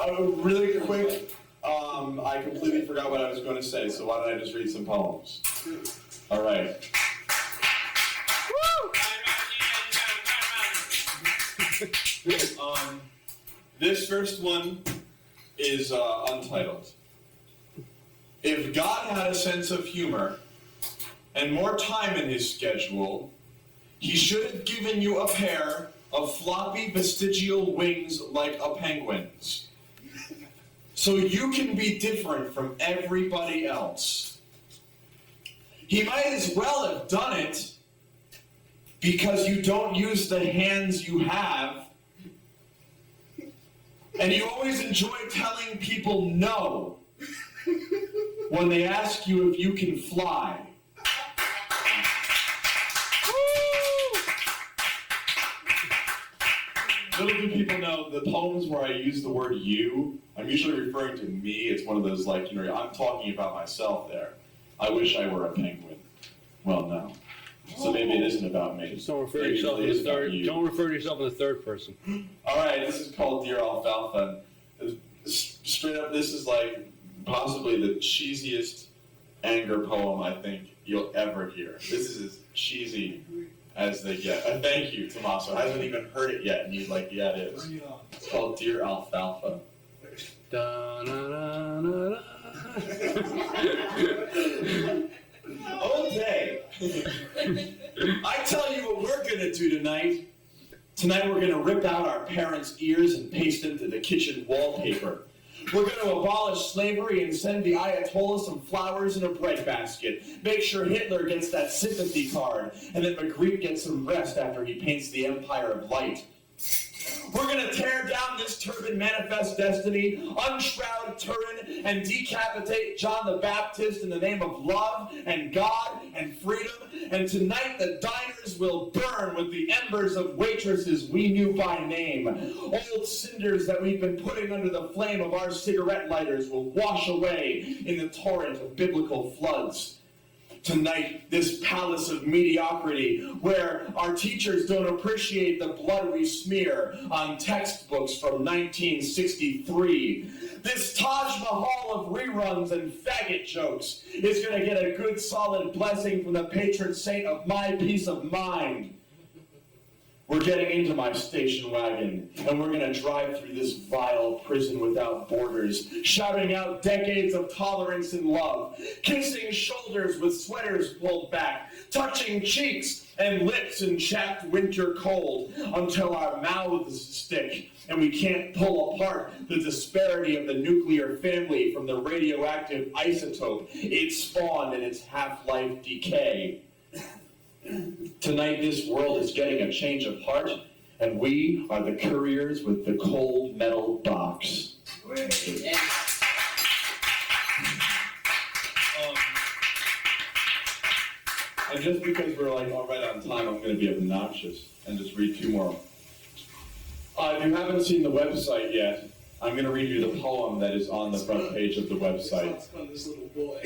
Really quick, I completely forgot what I was going to say, so why don't I just read some poems? All right. This first one is untitled. If God had a sense of humor and more time in his schedule, he should have given you a pair of floppy vestigial wings like a penguin's, so you can be different from everybody else. He might as well have done it because you don't use the hands you have, and you always enjoy telling people no when they ask you if you can fly. Little do people know, the poems where I use the word you, I'm usually referring to me. It's one of those, like, you know, I'm talking about myself there. I wish I were a penguin. Well, no. So maybe it isn't about me. Just don't refer to yourself in the third. Don't refer to yourself in the third person. All right, this is called Dear Alfalfa. Straight up, this is like possibly the cheesiest anger poem I think you'll ever hear. This is as cheesy as they get. Thank you, Tommaso. I haven't even heard it yet, and he's like, yeah, it is. It's called Dear Alfalfa. Da, na, na, na, na. All day. I tell you what we're going to do tonight. Tonight we're going to rip out our parents' ears and paste them to the kitchen wallpaper. We're going to abolish slavery and send the Ayatollah some flowers in a breadbasket. Make sure Hitler gets that sympathy card, and then Magritte gets some rest after he paints the Empire of Light. We're going to tear down this turban manifest destiny, unshroud Turin, and decapitate John the Baptist in the name of love and God and freedom. And tonight the diners will burn with the embers of waitresses we knew by name. Old cinders that we've been putting under the flame of our cigarette lighters will wash away in the torrent of biblical floods. Tonight, this palace of mediocrity, where our teachers don't appreciate the blood we smear on textbooks from 1963. This Taj Mahal of reruns and faggot jokes is going to get a good solid blessing from the patron saint of my peace of mind. We're getting into my station wagon, and we're going to drive through this vile prison without borders, shouting out decades of tolerance and love, kissing shoulders with sweaters pulled back, touching cheeks and lips in chapped winter cold, until our mouths stick, and we can't pull apart the disparity of the nuclear family from the radioactive isotope it spawned in its half-life decay. Tonight, this world is getting a change of heart, and we are the couriers with the cold metal box. And just because we're like all right on time, I'm going to be obnoxious and just read two more. If you haven't seen the website yet, I'm going to read you the poem that is on the front page of the website. This little boy.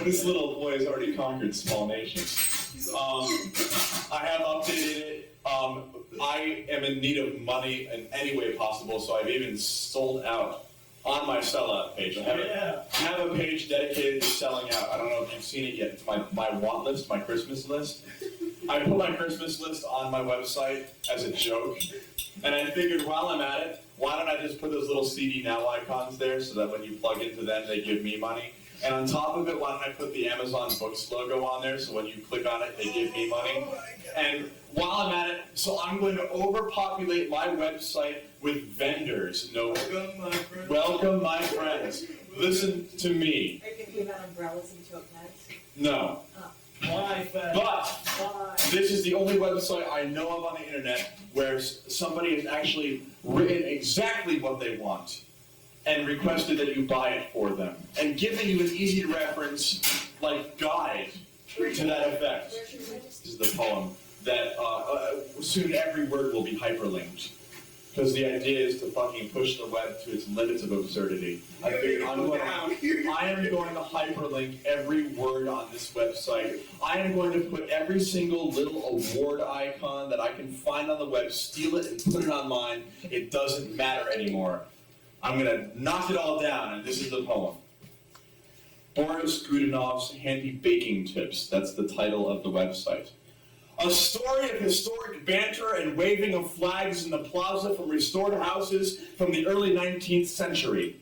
This little boy has already conquered small nations. I have updated it. I am in need of money in any way possible, so I've even sold out on my sellout page. I have a page dedicated to selling out. I don't know if you've seen it yet. It's my want list, my Christmas list. I put my Christmas list on my website as a joke, and I figured while I'm at it, why don't I just put those little CD Now icons there so that when you plug into them, they give me money. And on top of it, why don't I put the Amazon Books logo on there so when you click on it, they give me money. And while I'm at it, so I'm going to overpopulate my website with vendors. No, welcome, my friends. Listen to me. Are you going to give out umbrellas and tote bags? No. Why, But this is the only website I know of on the internet where somebody has actually written exactly what they want and requested that you buy it for them, and given you an easy reference, like guide, to that effect. This is the poem that soon every word will be hyperlinked, because the idea is to fucking push the web to its limits of absurdity. I figured I am going to hyperlink every word on this website. I am going to put every single little award icon that I can find on the web, steal it and put it on mine. It doesn't matter anymore. I'm gonna knock it all down, and this is the poem. Boris Godunov's Handy Baking Tips. That's the title of the website. A story of historic banter and waving of flags in the plaza from restored houses from the early 19th century.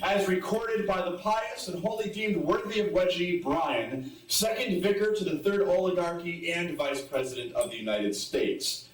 As recorded by the pious and wholly deemed worthy of wedgie Brian, second vicar to the third oligarchy and vice president of the United States.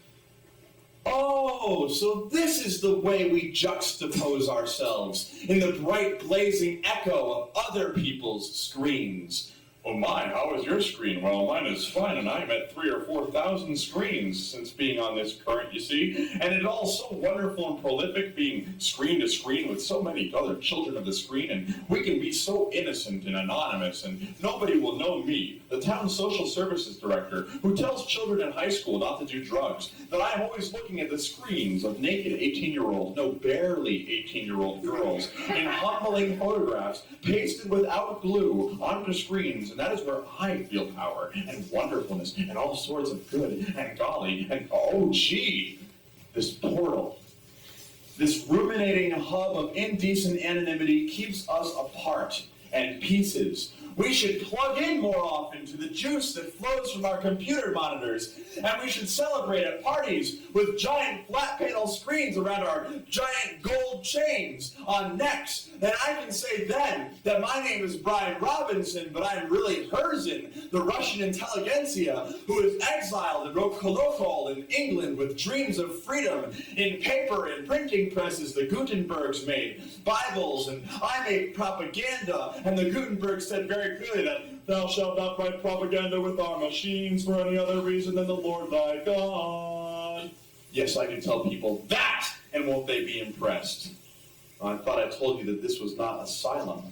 Oh, so this is the way we juxtapose ourselves in the bright blazing echo of other people's screens. Oh my, how is your screen? Well, mine is fine, and I'm at 3,000 or 4,000 screens since being on this current, you see. And it's all so wonderful and prolific, being screen to screen with so many other children of the screen, and we can be so innocent and anonymous, and nobody will know me, the town social services director, who tells children in high school not to do drugs, that I'm always looking at the screens of naked 18-year-old, no, barely 18-year-old girls in humbling photographs pasted without glue onto screens. And that is where I feel power and wonderfulness and all sorts of good and golly and oh gee, this portal, this ruminating hub of indecent anonymity keeps us apart and pieces. We should plug in more often to the juice that flows from our computer monitors, and we should celebrate at parties with giant flat panel screens around our giant gold chains on necks. And I can say then that my name is Brian Robinson, but I'm really Herzin, the Russian intelligentsia who is exiled and wrote Kolokol in England with dreams of freedom in paper and printing presses the Gutenbergs made, Bibles, and I made propaganda, and the Gutenbergs said very clearly that thou shalt not write propaganda with our machines for any other reason than the Lord thy God. Yes, I can tell people that, and won't they be impressed? I thought I told you that this was not asylum.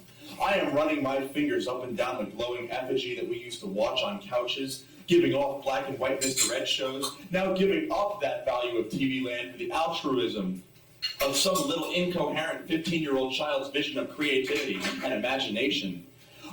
I am running my fingers up and down the glowing effigy that we used to watch on couches, giving off black and white Mr. Ed shows, now giving up that value of TV land for the altruism of some little incoherent 15-year-old child's vision of creativity and imagination.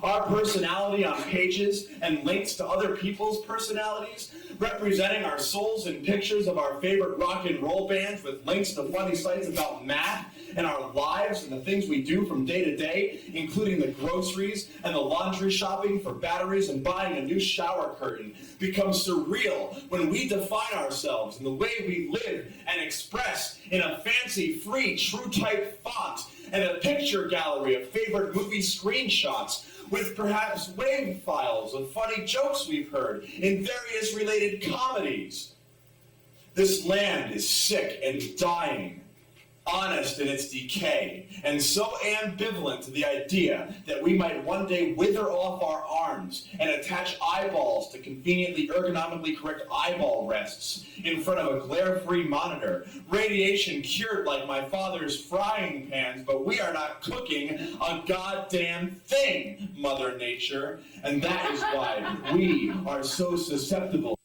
Our personality on pages and links to other people's personalities, representing our souls in pictures of our favorite rock and roll bands with links to funny sites about math and our lives and the things we do from day to day, including the groceries and the laundry shopping for batteries and buying a new shower curtain, becomes surreal when we define ourselves in the way we live and express in a fancy, free, true type font and a picture gallery of favorite movie screenshots with perhaps wave files of funny jokes we've heard in various related comedies. This land is sick and dying, honest in its decay, and so ambivalent to the idea that we might one day wither off our arms and attach eyeballs to conveniently ergonomically correct eyeball rests in front of a glare-free monitor, radiation cured like my father's frying pans, but we are not cooking a goddamn thing, Mother Nature, and that is why we are so susceptible